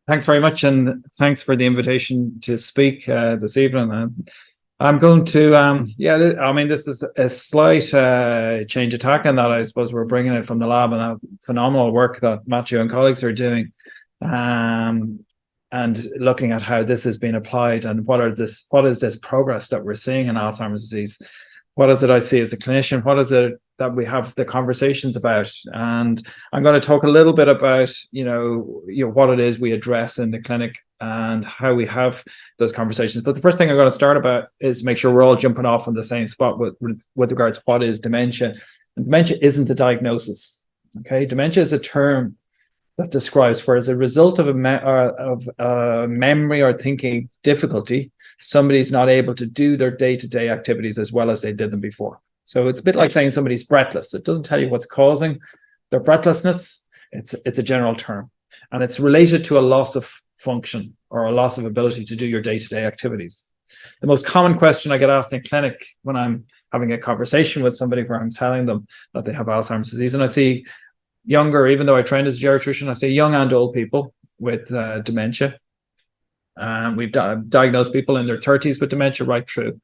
Thanks very much, and thanks for the invitation to speak this evening. I'm going to, this is a slight change of tack in that I suppose we're bringing it from the lab and that phenomenal work that Matthew and colleagues are doing, and looking at how this has been applied and what is this progress that we're seeing in Alzheimer's disease. What is it I see as a clinician? What is it that we have the conversations about? And I'm going to talk a little bit about, what it is we address in the clinic and how we have those conversations. But the first thing I'm going to start about is make sure we're all jumping off on the same spot with regards to what is dementia. And dementia isn't a diagnosis. Okay, dementia is a term that describes where, as a result of a memory or thinking difficulty, somebody's not able to do their day-to-day activities as well as they did them before. So it's a bit like saying somebody's breathless. It doesn't tell you what's causing their breathlessness. It's a general term, and it's related to a loss of function or a loss of ability to do your day-to-day activities. The most common question I get asked in clinic when I'm having a conversation with somebody where I'm telling them that they have Alzheimer's disease, and I see younger, even though I trained as a geriatrician, I see young and old people with dementia. We've diagnosed people in their 30s with dementia right through.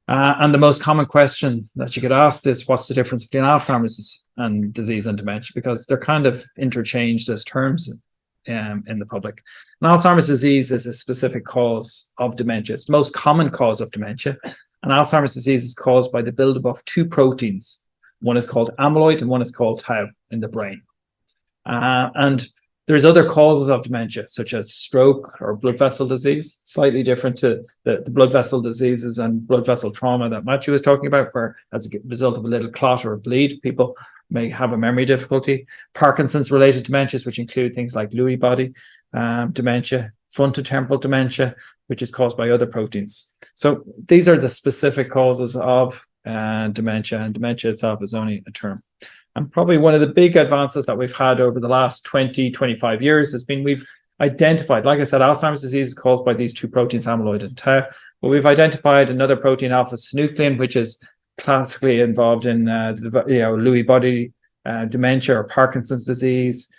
And the most common question that you get asked is, what's the difference between Alzheimer's and disease and dementia? Because they're kind of interchanged as terms in the public. And Alzheimer's disease is a specific cause of dementia. It's the most common cause of dementia. And Alzheimer's disease is caused by the buildup of two proteins. One is called amyloid and one is called tau in the brain. And there's other causes of dementia, such as stroke or blood vessel disease, slightly different to the blood vessel diseases and blood vessel trauma that Matthew was talking about, where as a result of a little clot or a bleed, people may have a memory difficulty. Parkinson's-related dementias, which include things like Lewy body dementia, frontotemporal dementia, which is caused by other proteins. So these are the specific causes of dementia, and dementia itself is only a term. And probably one of the big advances that we've had over the last 20, 25 years has been we've identified, like I said, Alzheimer's disease is caused by these two proteins, amyloid and tau, but we've identified another protein, alpha-synuclein, which is classically involved in Lewy body dementia or Parkinson's disease.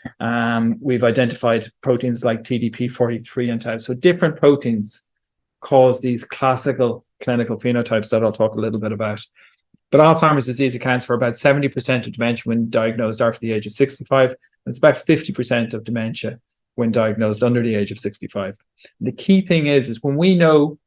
We've identified proteins like TDP43 and tau. So different proteins cause these classical clinical phenotypes that I'll talk a little bit about. But Alzheimer's disease accounts for about 70% of dementia when diagnosed after the age of 65. And it's about 50% of dementia when diagnosed under the age of 65. And the key thing is when we know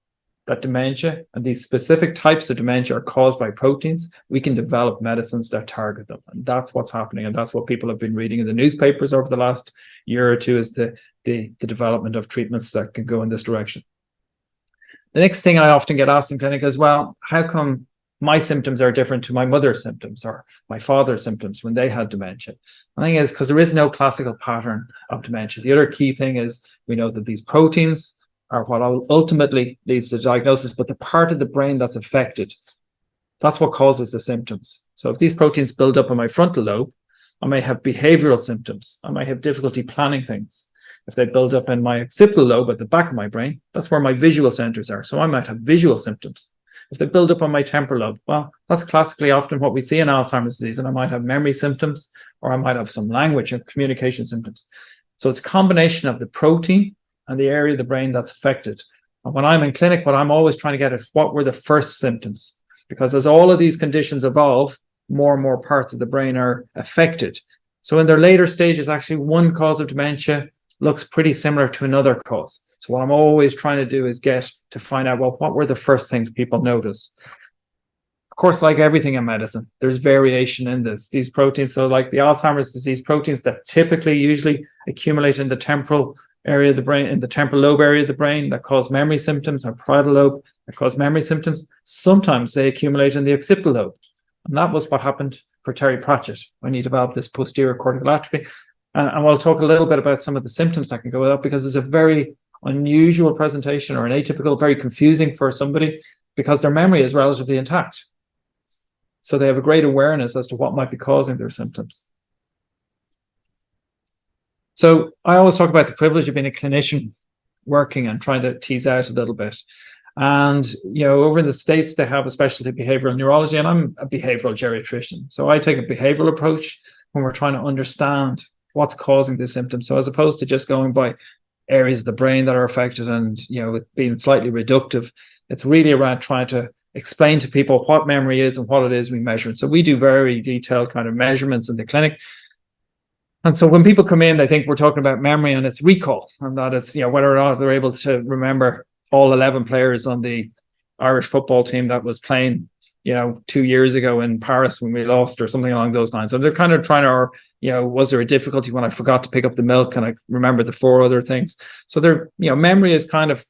that dementia and these specific types of dementia are caused by proteins, we can develop medicines that target them. And that's what's happening. And that's what people have been reading in the newspapers over the last year or two, is the development of treatments that can go in this direction. The next thing I often get asked in clinic is, well, how come my symptoms are different to my mother's symptoms or my father's symptoms when they had dementia? I think it's because there is no classical pattern of dementia. The other key thing is we know that these proteins are what ultimately leads to diagnosis, but the part of the brain that's affected, that's what causes the symptoms. So if these proteins build up in my frontal lobe, I may have behavioral symptoms. I might have difficulty planning things. If they build up in my occipital lobe at the back of my brain, that's where my visual centers are. So I might have visual symptoms. If they build up on my temporal lobe, well, that's classically often what we see in Alzheimer's disease, and I might have memory symptoms, or I might have some language and communication symptoms. So it's a combination of the protein and the area of the brain that's affected. And when I'm in clinic, what I'm always trying to get at, what were the first symptoms? Because as all of these conditions evolve, more and more parts of the brain are affected. So in their later stages, actually one cause of dementia looks pretty similar to another cause. So what I'm always trying to do is get to find out, well, what were the first things people noticed? Of course, like everything in medicine, there's variation in this. These proteins, so like the Alzheimer's disease proteins that typically usually accumulate in the temporal area of the brain, in the temporal lobe area of the brain, that cause memory symptoms, or parietal lobe that cause memory symptoms, sometimes they accumulate in the occipital lobe. And that was what happened for Terry Pratchett when he developed this posterior cortical atrophy. And we'll talk a little bit about some of the symptoms that can go with that, because it's a very unusual presentation, or an atypical, very confusing for somebody, because their memory is relatively intact. So they have a great awareness as to what might be causing their symptoms. So I always talk about the privilege of being a clinician working and trying to tease out a little bit. And, over in the States, they have a specialty behavioral neurology, and I'm a behavioral geriatrician. So I take a behavioral approach when we're trying to understand what's causing the symptoms. So as opposed to just going by areas of the brain that are affected, and it being slightly reductive. It's really around trying to explain to people what memory is and what it is we measure. And so we do very detailed kind of measurements in the clinic. And so when people come in, they think we're talking about memory and it's recall, and that it's whether or not they're able to remember all 11 players on the Irish football team that was playing 2 years ago in Paris when we lost, or something along those lines. And they're kind of trying to, was there a difficulty when I forgot to pick up the milk and I remember the 4 other things? So memory is kind of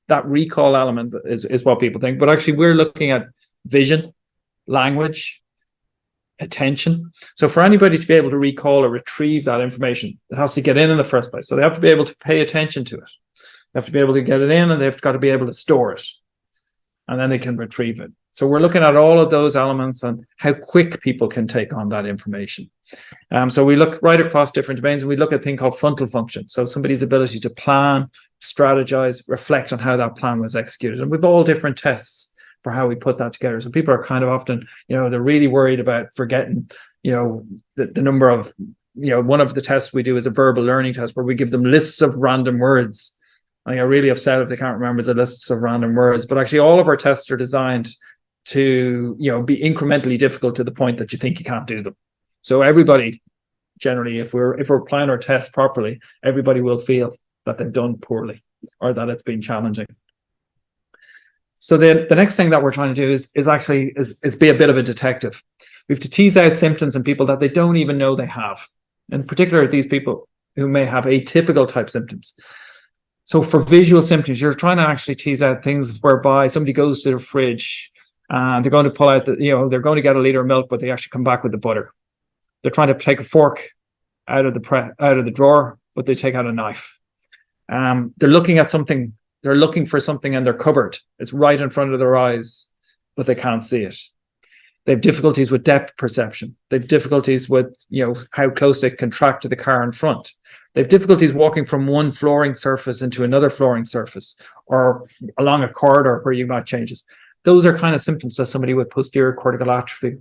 that recall element is what people think. But actually we're looking at vision, language, attention. So for anybody to be able to recall or retrieve that information, it has to get in the first place. So they have to be able to pay attention to it. They have to be able to get it in, and they've got to be able to store it, and then they can retrieve it. So we're looking at all of those elements and how quick people can take on that information. So we look right across different domains, and we look at a thing called frontal function. So somebody's ability to plan, strategize, reflect on how that plan was executed. And we've all different tests for how we put that together. So people are kind of often, they're really worried about forgetting, the number of, one of the tests we do is a verbal learning test where we give them lists of random words. I get really upset if they can't remember the lists of random words, but actually all of our tests are designed to be incrementally difficult to the point that you think you can't do them. So everybody, generally, if we're applying our tests properly, everybody will feel that they've done poorly or that it's been challenging. So the next thing that we're trying to do is be a bit of a detective. We have to tease out symptoms in people that they don't even know they have. In particular, these people who may have atypical type symptoms. So for visual symptoms, you're trying to actually tease out things whereby somebody goes to the fridge and they're going to pull out they're going to get a liter of milk, but they actually come back with the butter. They're trying to take a fork out of the drawer, but they take out a knife. They're looking at something. They're looking for something in their cupboard. It's right in front of their eyes, but they can't see it. They have difficulties with depth perception. They have difficulties with, how close they can track to the car in front. They have difficulties walking from one flooring surface into another flooring surface, or along a corridor where you might changes. Those are kind of symptoms that somebody with posterior cortical atrophy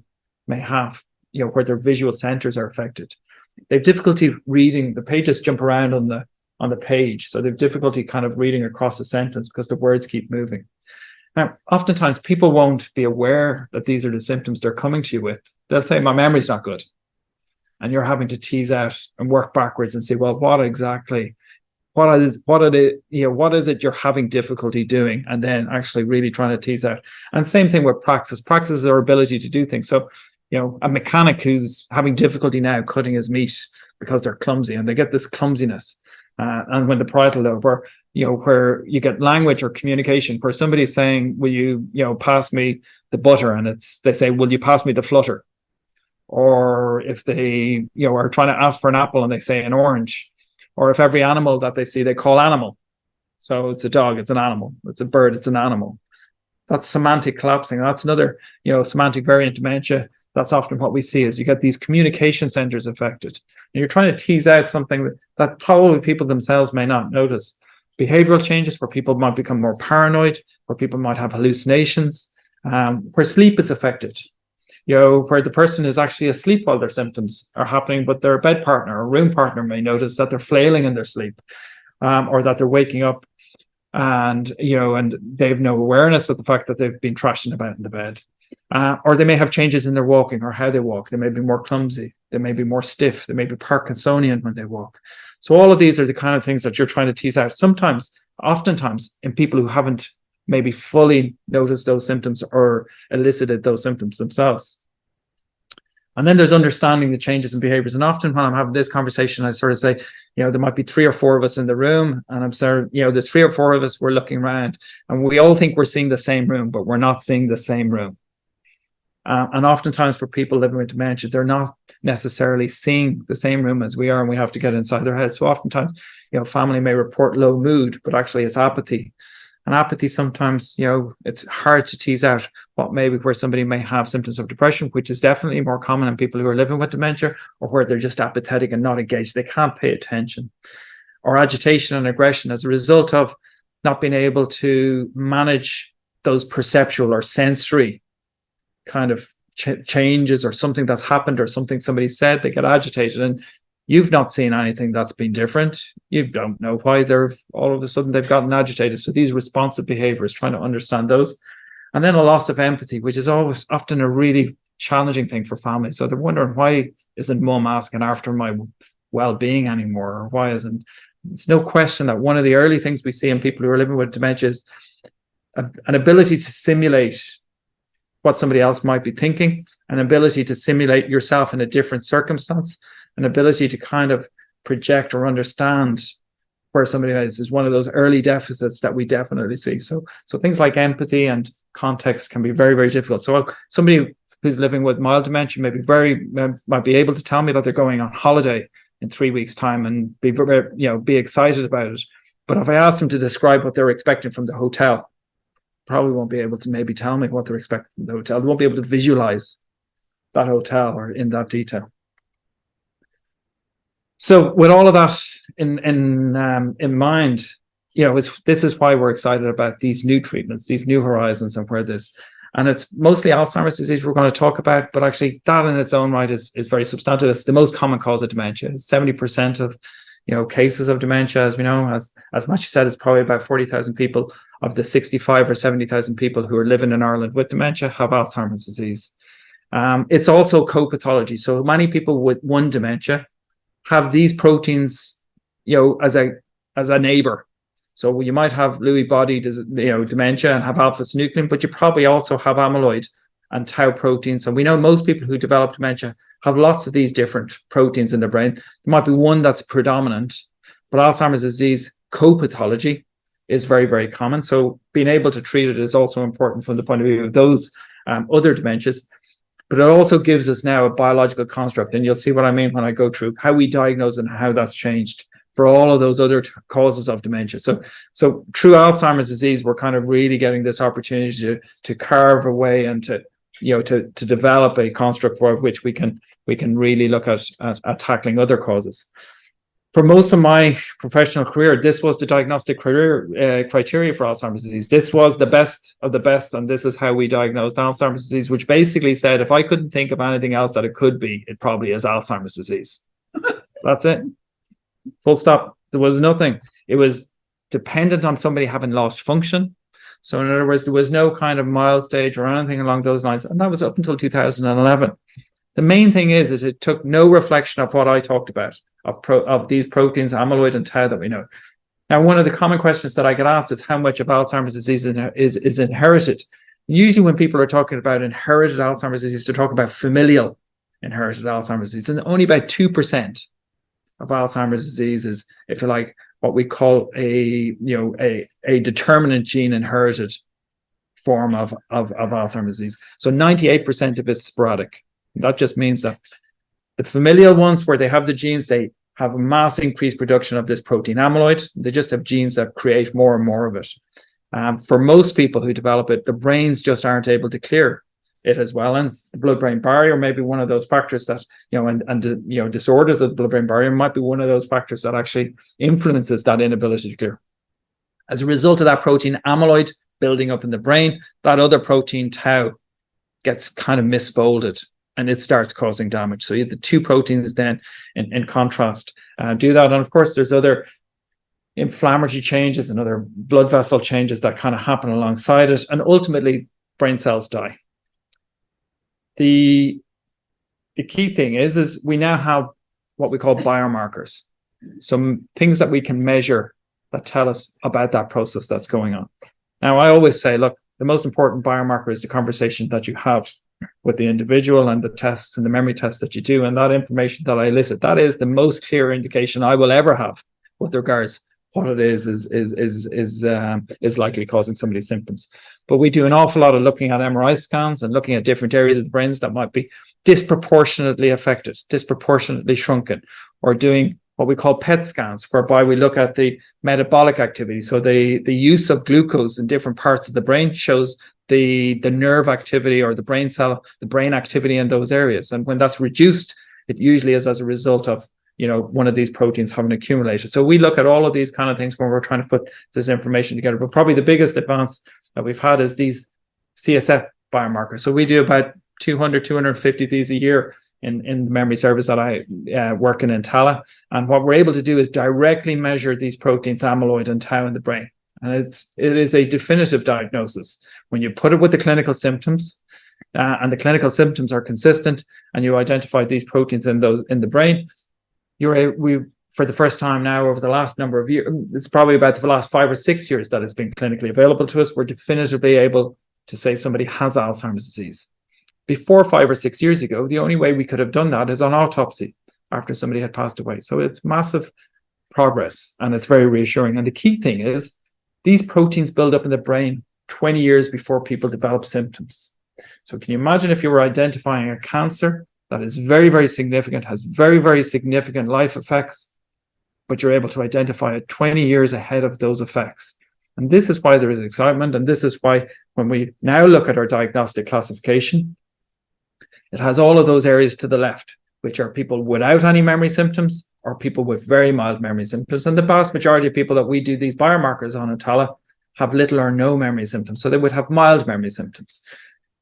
may have, where their visual centers are affected. They have difficulty reading. The pages jump around on the page, so they have difficulty kind of reading across a sentence because the words keep moving. Now, oftentimes people won't be aware that these are the symptoms they're coming to you with. They'll say, my memory's not good. And you're having to tease out and work backwards and say, well, what is it you're having difficulty doing? And then actually really trying to tease out. And same thing with praxis. Praxis is our ability to do things. So, a mechanic who's having difficulty now cutting his meat because they're clumsy, and they get this clumsiness. And when the parietal lobe, or where you get language or communication, where somebody is saying, will you pass me the butter, and they say, will you pass me the flutter? Or if they are trying to ask for an apple and they say an orange, or if every animal that they see they call animal. So it's a dog, it's an animal. It's a bird, it's an animal. That's semantic collapsing. That's another semantic variant dementia. That's often what we see is you get these communication centers affected. And you're trying to tease out something that probably people themselves may not notice. Behavioral changes where people might become more paranoid, where people might have hallucinations, where sleep is affected. Where the person is actually asleep while their symptoms are happening, but their bed partner or room partner may notice that they're flailing in their sleep, or that they're waking up and they have no awareness of the fact that they've been thrashing about in the bed. Or they may have changes in their walking or how they walk. They may be more clumsy. They may be more stiff. They may be Parkinsonian when they walk. So all of these are the kind of things that you're trying to tease out. Oftentimes in people who haven't maybe fully noticed those symptoms or elicited those symptoms themselves. And then there's understanding the changes in behaviors. And often when I'm having this conversation, I sort of say, there might be 3 or 4 of us in the room. And I'm sorry, there's 3 or 4 of us, we're looking around and we all think we're seeing the same room, but we're not seeing the same room. And oftentimes for people living with dementia, they're not necessarily seeing the same room as we are, and we have to get inside their heads. So oftentimes, family may report low mood, but actually it's apathy. And apathy sometimes, it's hard to tease out where somebody may have symptoms of depression, which is definitely more common in people who are living with dementia, or where they're just apathetic and not engaged. They can't pay attention. Or agitation and aggression as a result of not being able to manage those perceptual or sensory kind of changes, or something that's happened or something somebody said. They get agitated, and You've not seen anything that's been different. You don't know why they're all of a sudden they've gotten agitated. So these responsive behaviors, trying to understand those. And then a loss of empathy, which is always often a really challenging thing for families. So they're wondering, why isn't mum asking after my well-being anymore? Or why isn't, it's no question that one of the early things we see in people who are living with dementia is an ability to simulate what somebody else might be thinking, an ability to simulate yourself in a different circumstance, an ability to kind of project or understand where somebody is one of those early deficits that we definitely see. So things like empathy and context can be very, very difficult. So somebody who's living with mild dementia might be able to tell me that they're going on holiday in 3 weeks' time and be excited about it. But if I ask them to describe what they're expecting from the hotel, probably won't be able to maybe tell me what they're expecting from the hotel. They won't be able to visualize that hotel or in that detail. So with all of that in mind, this is why we're excited about these new treatments, these new horizons, and where this, and it's mostly Alzheimer's disease we're going to talk about, but actually that in its own right is very substantive. It's the most common cause of dementia. It's 70% of cases of dementia, as we know. As Matthew said, it's probably about 40,000 people of the 65 or 70,000 people who are living in Ireland with dementia have Alzheimer's disease. It's also co-pathology. So many people with one dementia have these proteins, as a neighbor. So you might have Lewy body, dementia and have alpha-synuclein, but you probably also have amyloid and tau proteins. So we know most people who develop dementia have lots of these different proteins in their brain. There might be one that's predominant, but Alzheimer's disease co-pathology is very, very common. So being able to treat it is also important from the point of view of those other dementias. But it also gives us now a biological construct, and you'll see what I mean when I go through how we diagnose and how that's changed for all of those other causes of dementia. So through Alzheimer's disease, we're kind of really getting this opportunity to carve away and to develop a construct for which we can really look at tackling other causes. For most of my professional career, this was the diagnostic criteria for Alzheimer's disease. This was the best of the best, and this is how we diagnosed Alzheimer's disease, which basically said if I couldn't think of anything else that it could be, it probably is Alzheimer's disease. That's it. Full stop. There was nothing. It was dependent on somebody having lost function. So in other words, there was no kind of mild stage or anything along those lines, and that was up until 2011. The main thing is it took no reflection of what I talked about, of these proteins, amyloid and tau that we know. Now, one of the common questions that I get asked is how much of Alzheimer's disease is inherited. Usually when people are talking about inherited Alzheimer's disease, they're talking about familial inherited Alzheimer's disease, and only about 2% of Alzheimer's disease is, if you like, what we call a determinant gene inherited form of Alzheimer's disease. So 98% of it is sporadic. That just means that the familial ones, where they have the genes, they have a mass increased production of this protein amyloid. They just have genes that create more and more of it. For most people who develop it, the brains just aren't able to clear it as well. And the blood-brain barrier may be one of those factors that, disorders of the blood-brain barrier might be one of those factors that actually influences that inability to clear. As a result of that protein amyloid building up in the brain, that other protein tau gets kind of misfolded and it starts causing damage. So you have the two proteins then in contrast do that. And of course, there's other inflammatory changes and other blood vessel changes that kind of happen alongside it. And ultimately, brain cells die. The key thing is we now have what we call biomarkers, some things that we can measure that tell us about that process that's going on. Now, I always say, look, the most important biomarker is the conversation that you have with the individual and the tests and the memory tests that you do, and that information that I elicit, that is the most clear indication I will ever have with regards what it is likely causing somebody's symptoms. But we do an awful lot of looking at MRI scans and looking at different areas of the brains that might be disproportionately affected, disproportionately shrunken, or doing what we call PET scans, whereby we look at the metabolic activity. So the use of glucose in different parts of the brain shows the nerve activity or the brain activity in those areas. And when that's reduced, it usually is as a result of one of these proteins having accumulated. So we look at all of these kind of things when we're trying to put this information together. But probably the biggest advance that we've had is these CSF biomarkers. So we do about 250 of these a year in the memory service that I work in Tallaght. And what we're able to do is directly measure these proteins, amyloid and tau in the brain. And it is a definitive diagnosis. When you put it with the clinical symptoms, and the clinical symptoms are consistent, and you identify these proteins in the brain, we for the first time now over the last number of years, it's probably about the last 5 or 6 years that it's been clinically available to us, we're definitively able to say somebody has Alzheimer's disease. Before 5 or 6 years ago, the only way we could have done that is on autopsy after somebody had passed away. So it's massive progress, and it's very reassuring. And the key thing is these proteins build up in the brain 20 years before people develop symptoms. So can you imagine if you were identifying a cancer that is very, very significant, has very, very significant life effects, but you're able to identify it 20 years ahead of those effects. And this is why there is excitement. And this is why when we now look at our diagnostic classification, it has all of those areas to the left, which are people without any memory symptoms or people with very mild memory symptoms. And the vast majority of people that we do these biomarkers on in Tallaght have little or no memory symptoms. So they would have mild memory symptoms.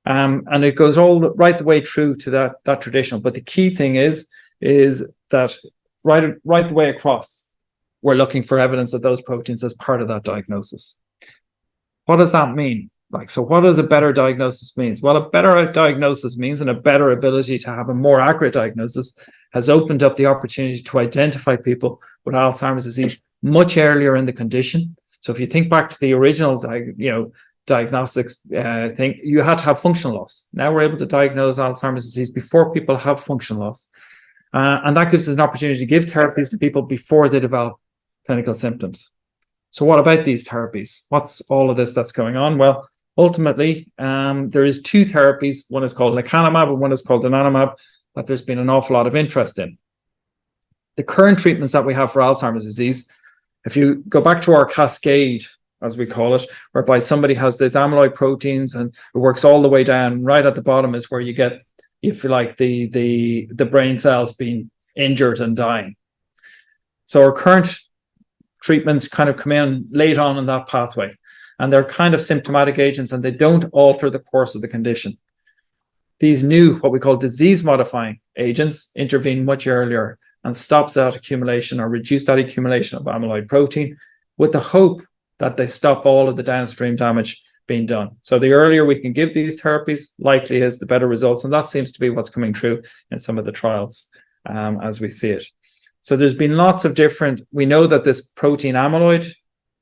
And it goes right the way through to that traditional. But the key thing is that right the way across, we're looking for evidence of those proteins as part of that diagnosis. What does that mean? So what does a better diagnosis mean? Well, a better diagnosis means, and a better ability to have a more accurate diagnosis has opened up the opportunity to identify people with Alzheimer's disease much earlier in the condition. So if you think back to the original diagnostics thing, you had to have function loss. Now we're able to diagnose Alzheimer's disease before people have function loss. And that gives us an opportunity to give therapies to people before they develop clinical symptoms. So what about these therapies? What's all of this that's going on? Well, ultimately, there is 2 therapies. One is called lecanemab and one is called donanemab that there's been an awful lot of interest in. The current treatments that we have for Alzheimer's disease, if you go back to our cascade, as we call it, whereby somebody has these amyloid proteins and it works all the way down, right at the bottom is where you get, if you like, the brain cells being injured and dying. So our current treatments kind of come in late on in that pathway, and they're kind of symptomatic agents and they don't alter the course of the condition. These new, what we call disease-modifying agents, intervene much earlier and stop that accumulation or reduce that accumulation of amyloid protein with the hope that they stop all of the downstream damage being done. So the earlier we can give these therapies, likely is the better results. And that seems to be what's coming true in some of the trials as we see it. So there's been lots of different, we know that this protein amyloid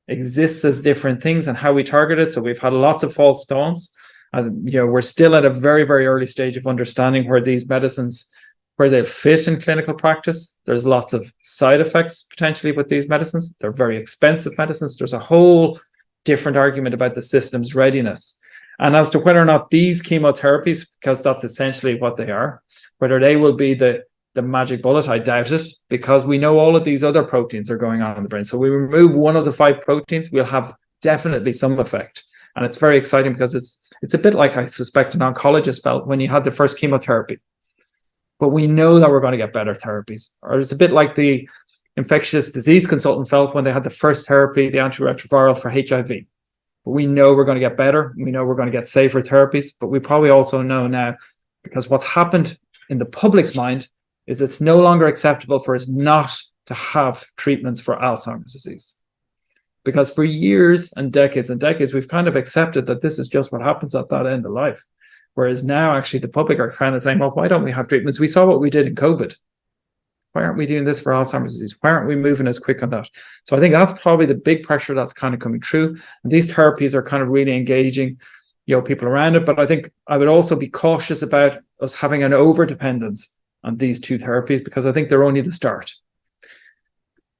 exists as different things and how we target it. So we've had lots of false dawns. We're still at a very, very early stage of understanding where these medicines, where they fit in clinical practice. There's lots of side effects potentially with these medicines. They're very expensive medicines. There's a whole different argument about the system's readiness. And as to whether or not these chemotherapies, because that's essentially what they are, whether they will be the magic bullet, I doubt it, because we know all of these other proteins are going on in the brain. So we remove one of the 5 proteins, we'll have definitely some effect. And it's very exciting because it's a bit like I suspect an oncologist felt when you had the first chemotherapy. But we know that we're going to get better therapies. Or it's a bit like the infectious disease consultant felt when they had the first therapy, the antiretroviral for HIV. But we know we're going to get better. We know we're going to get safer therapies. But we probably also know now, because what's happened in the public's mind is it's no longer acceptable for us not to have treatments for Alzheimer's disease. Because for years and decades, we've kind of accepted that this is just what happens at that end of life. Whereas now, actually, the public are kind of saying, well, why don't we have treatments? We saw what we did in COVID. Why aren't we doing this for Alzheimer's disease? Why aren't we moving as quick on that? So I think that's probably the big pressure that's kind of coming through. And these therapies are kind of really engaging, people around it. But I think I would also be cautious about us having an over-dependence on these 2 therapies, because I think they're only the start.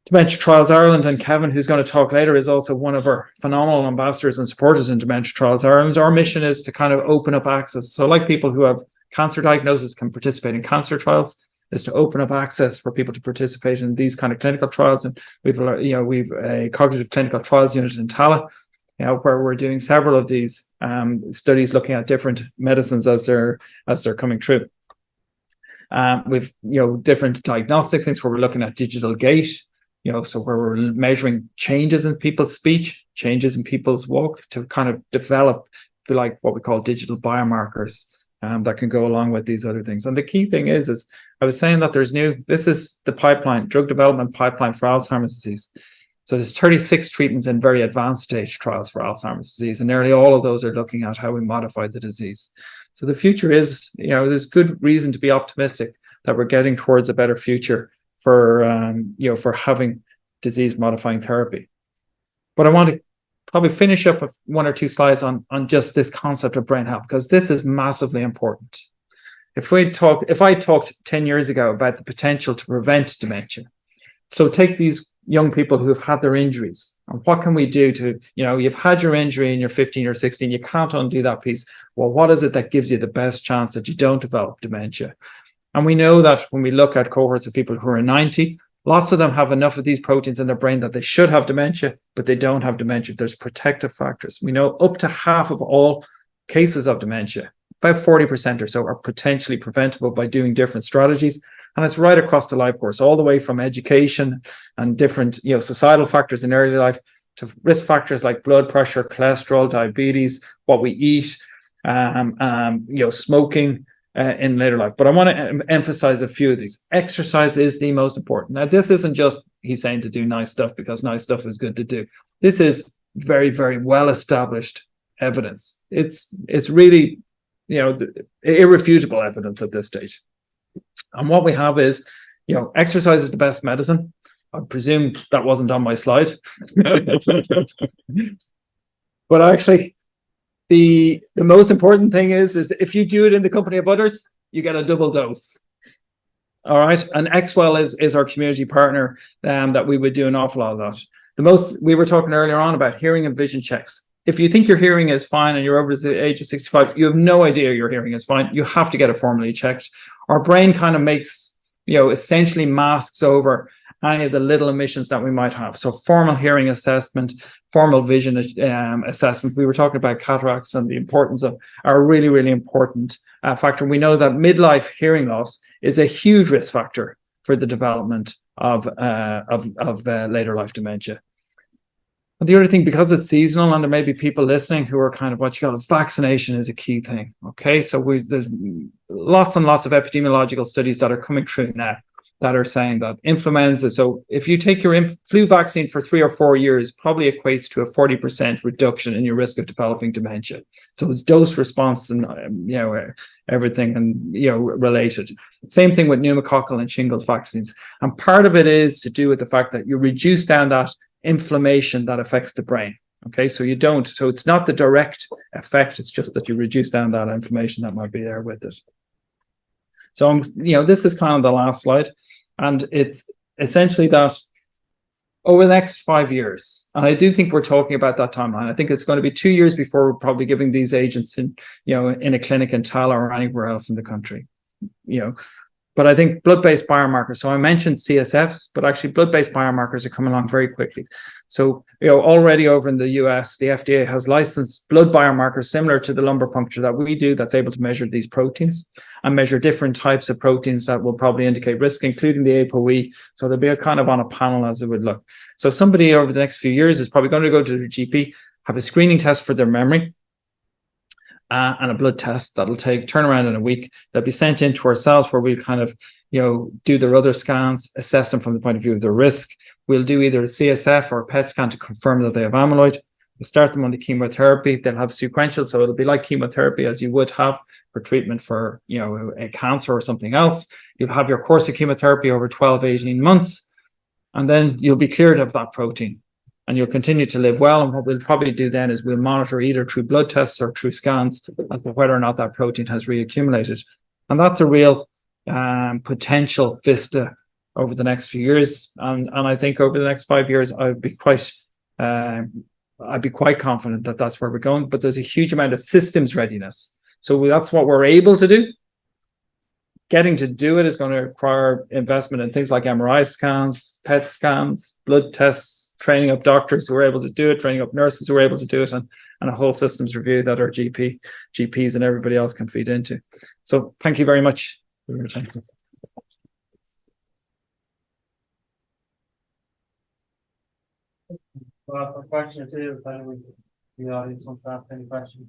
Dementia Trials Ireland, and Kevin, who's going to talk later, is also one of our phenomenal ambassadors and supporters in Dementia Trials Ireland. Our mission is to kind of open up access. So like people who have cancer diagnosis can participate in cancer trials, is to open up access for people to participate in these kind of clinical trials. And we've a cognitive clinical trials unit in Tallaght, where we're doing several of these studies looking at different medicines as they're coming through. We've different diagnostic things where we're looking at digital gait, so where we're measuring changes in people's speech, changes in people's walk to kind of develop like what we call digital biomarkers that can go along with these other things. And the key thing is I was saying that this is the pipeline, drug development pipeline for Alzheimer's disease. So there's 36 treatments in very advanced stage trials for Alzheimer's disease, and nearly all of those are looking at how we modify the disease. So the future is, there's good reason to be optimistic that we're getting towards a better future for having disease modifying therapy. But I want to probably finish up with one or two slides on just this concept of brain health, because this is massively important. If I talked 10 years ago about the potential to prevent dementia, so take these young people who have had their injuries, and what can we do to, you've had your injury and you're 15 or 16, you can't undo that piece. Well, what is it that gives you the best chance that you don't develop dementia? And we know that when we look at cohorts of people who are 90, lots of them have enough of these proteins in their brain that they should have dementia, but they don't have dementia. There's protective factors. We know up to half of all cases of dementia, about 40% or so, are potentially preventable by doing different strategies. And it's right across the life course, all the way from education and different, societal factors in early life to risk factors like blood pressure, cholesterol, diabetes, what we eat, smoking in later life. But I want to emphasize a few of these. Exercise is the most important. Now, this isn't just he's saying to do nice stuff because nice stuff is good to do. This is very, very well established evidence. It's really, irrefutable evidence at this stage. And what we have is, exercise is the best medicine. I presume that wasn't on my slide. But actually, the most important thing is if you do it in the company of others, you get a double dose. All right. And Xwell is our community partner that we would do an awful lot of that. We were talking earlier on about hearing and vision checks. If you think your hearing is fine and you're over the age of 65, you have no idea your hearing is fine. You have to get it formally checked. Our brain kind of makes, essentially masks over any of the little emissions that we might have. So formal hearing assessment, formal vision assessment. We were talking about cataracts and the importance of are a really, really important factor. We know that midlife hearing loss is a huge risk factor for the development of later life dementia. And the other thing, because it's seasonal and there may be people listening who are kind of vaccination is a key thing. Okay, so there's lots and lots of epidemiological studies that are coming through now that are saying that influenza, so if you take your flu vaccine for 3 or 4 years, probably equates to a 40% reduction in your risk of developing dementia. So it's dose response and everything and related. Same thing with pneumococcal and shingles vaccines. And part of it is to do with the fact that you reduce down that inflammation that affects the brain. Okay, so it's not the direct effect, it's just that you reduce down that inflammation that might be there with it. So this is kind of the last slide, and it's essentially that over the next 5 years, and I do think we're talking about that timeline. I think it's going to be 2 years before we're probably giving these agents in a clinic in Tallaght or anywhere else in the country. But I think blood-based biomarkers, so I mentioned CSFs, but actually blood-based biomarkers are coming along very quickly. So, already over in the US, the FDA has licensed blood biomarkers similar to the lumbar puncture that we do that's able to measure these proteins and measure different types of proteins that will probably indicate risk, including the ApoE. So they'll be kind of on a panel as it would look. So somebody over the next few years is probably going to go to their GP, have a screening test for their memory, and a blood test that'll turn around in a week. They'll be sent into ourselves where we'll kind of, do their other scans, assess them from the point of view of their risk. We'll do either a CSF or a PET scan to confirm that they have amyloid. We'll start them on the chemotherapy. They'll have sequential, so it'll be like chemotherapy as you would have for treatment for, a cancer or something else. You'll have your course of chemotherapy over 12, 18 months, and then you'll be cleared of that protein. And you'll continue to live well. And what we'll probably do then is we'll monitor either through blood tests or through scans as to whether or not that protein has reaccumulated. And that's a real potential vista over the next few years. And I think over the next 5 years, I'd be quite confident that that's where we're going. But there's a huge amount of systems readiness. So that's what we're able to do. Getting to do it is going to require investment in things like MRI scans, PET scans, blood tests, training up doctors who are able to do it, training up nurses who are able to do it, and a whole systems review that our GPs and everybody else can feed into. So thank you very much for your time. Well, for question two, if the audience wants to ask any questions.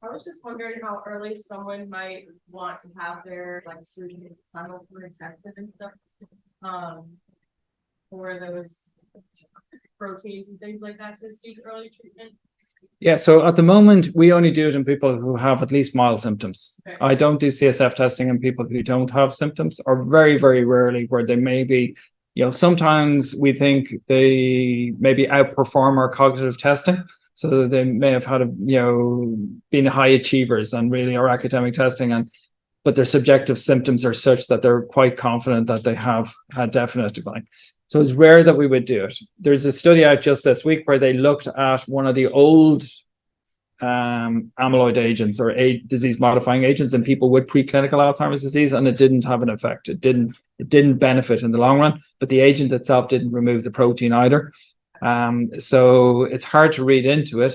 I was just wondering how early someone might want to have their like surgery tunnel protected and stuff, for those proteins and things like that to seek early treatment. Yeah, so at the moment, we only do it in people who have at least mild symptoms. Okay. I don't do CSF testing in people who don't have symptoms, or very, very rarely where they may be, sometimes we think they maybe outperform our cognitive testing. So they may have had, been high achievers and really our academic testing, but their subjective symptoms are such that they're quite confident that they have had definite decline. So it's rare that we would do it. There's a study out just this week where they looked at one of the old amyloid agents or disease modifying agents in people with preclinical Alzheimer's disease, and it didn't have an effect. It didn't benefit in the long run, but the agent itself didn't remove the protein either. So it's hard to read into it.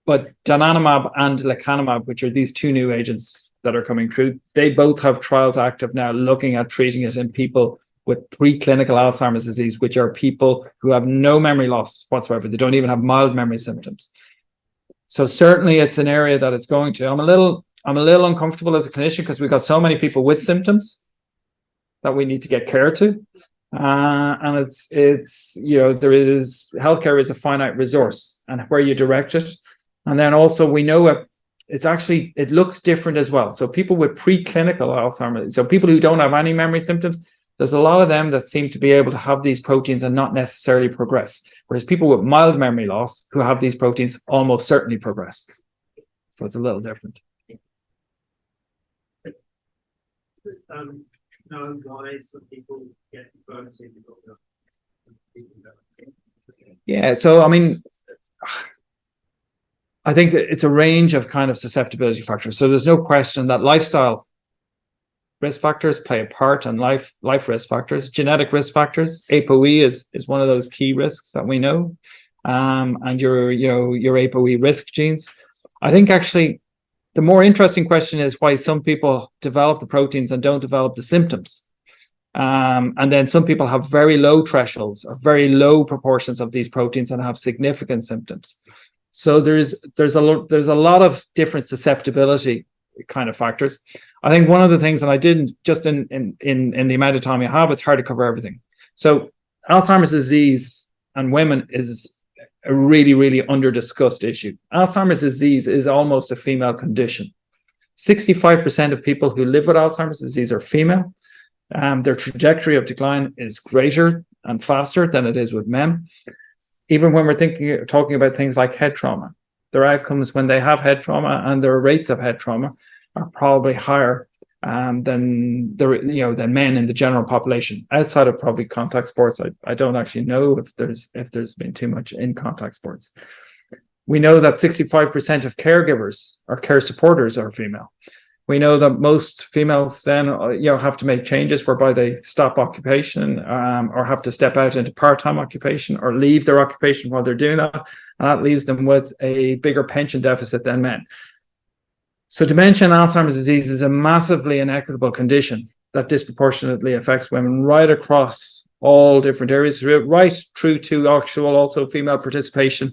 But donanemab and lecanemab, which are these two new agents that are coming through, they both have trials active now looking at treating it in people with preclinical Alzheimer's disease, which are people who have no memory loss whatsoever. They don't even have mild memory symptoms. So certainly it's an area that it's going to. I'm a little uncomfortable as a clinician because we've got so many people with symptoms that we need to get care to. And it's healthcare is a finite resource and where you direct it. And then also we know it looks different as well. So people with preclinical Alzheimer's, so people who don't have any memory symptoms, there's a lot of them that seem to be able to have these proteins and not necessarily progress. Whereas people with mild memory loss who have these proteins almost certainly progress. So it's a little different. Know why some people get both. Yeah, so I mean, I think that it's a range of kind of susceptibility factors. So there's no question that lifestyle risk factors play a part, and life risk factors, genetic risk factors. ApoE is one of those key risks that we know, and your ApoE risk genes. I think actually the more interesting question is why some people develop the proteins and don't develop the symptoms. And then some people have very low thresholds or very low proportions of these proteins and have significant symptoms. So there's a lot of different susceptibility kind of factors. I think one of the things, and I didn't just in the amount of time you have, it's hard to cover everything. So Alzheimer's disease and women is a really, really under-discussed issue. Alzheimer's disease is almost a female condition. 65% of people who live with Alzheimer's disease are female. Their trajectory of decline is greater and faster than it is with men. Even when we're talking about things like head trauma, their outcomes when they have head trauma and their rates of head trauma are probably higher than men in the general population. Outside of probably contact sports, I don't actually know if there's been too much in contact sports. We know that 65% of caregivers or care supporters are female. We know that most females then have to make changes whereby they stop occupation or have to step out into part-time occupation or leave their occupation while they're doing that, and that leaves them with a bigger pension deficit than men. So dementia and Alzheimer's disease is a massively inequitable condition that disproportionately affects women right across all different areas, right through to actual also female participation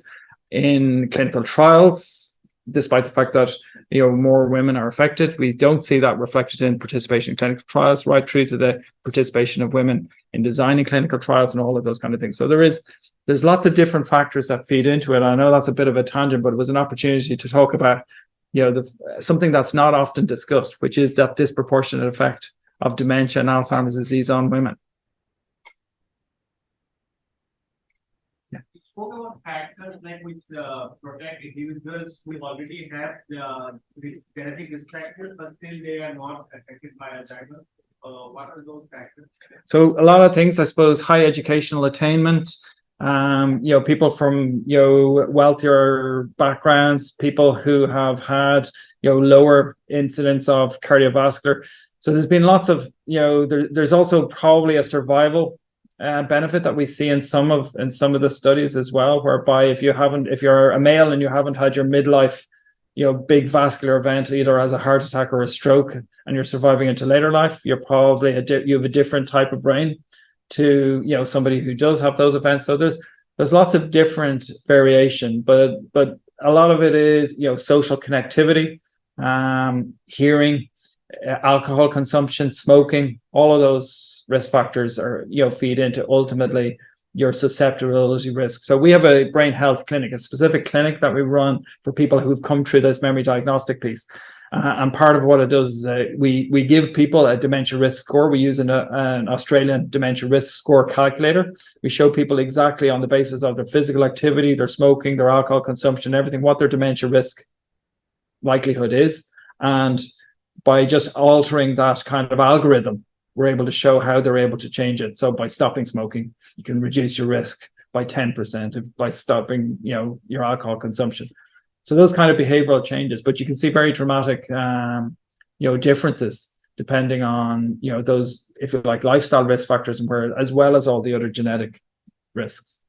in clinical trials, despite the fact that more women are affected. We don't see that reflected in participation in clinical trials, right through to the participation of women in designing clinical trials and all of those kind of things. So there's lots of different factors that feed into it. I know that's a bit of a tangent, but it was an opportunity to talk about something that's not often discussed, which is that disproportionate effect of dementia and Alzheimer's disease on women. You spoke about factors like which protect individuals who already have genetic risk factors, but still they are not affected by Alzheimer's. What are those factors? So a lot of things, I suppose, high educational attainment, people from wealthier backgrounds, people who have had lower incidence of cardiovascular. So there's been lots of there's also probably a survival benefit that we see in some of the studies as well, whereby if you're a male and you haven't had your midlife big vascular event, either as a heart attack or a stroke, and you're surviving into later life, you're probably you have a different type of brain to somebody who does have those events. So there's lots of different variation, but a lot of it is, social connectivity, hearing, alcohol consumption, smoking. All of those risk factors are, feed into ultimately your susceptibility risk. So we have a brain health clinic, a specific clinic that we run for people who've come through this memory diagnostic piece. And part of what it does is we give people a dementia risk score. We use an Australian dementia risk score calculator. We show people exactly on the basis of their physical activity, their smoking, their alcohol consumption, everything, what their dementia risk likelihood is. And by just altering that kind of algorithm, we're able to show how they're able to change it. So by stopping smoking, you can reduce your risk by 10% by stopping, your alcohol consumption. So those kind of behavioral changes, but you can see very dramatic, differences depending on, those, if you like, lifestyle risk factors, and where, as well as all the other genetic risks.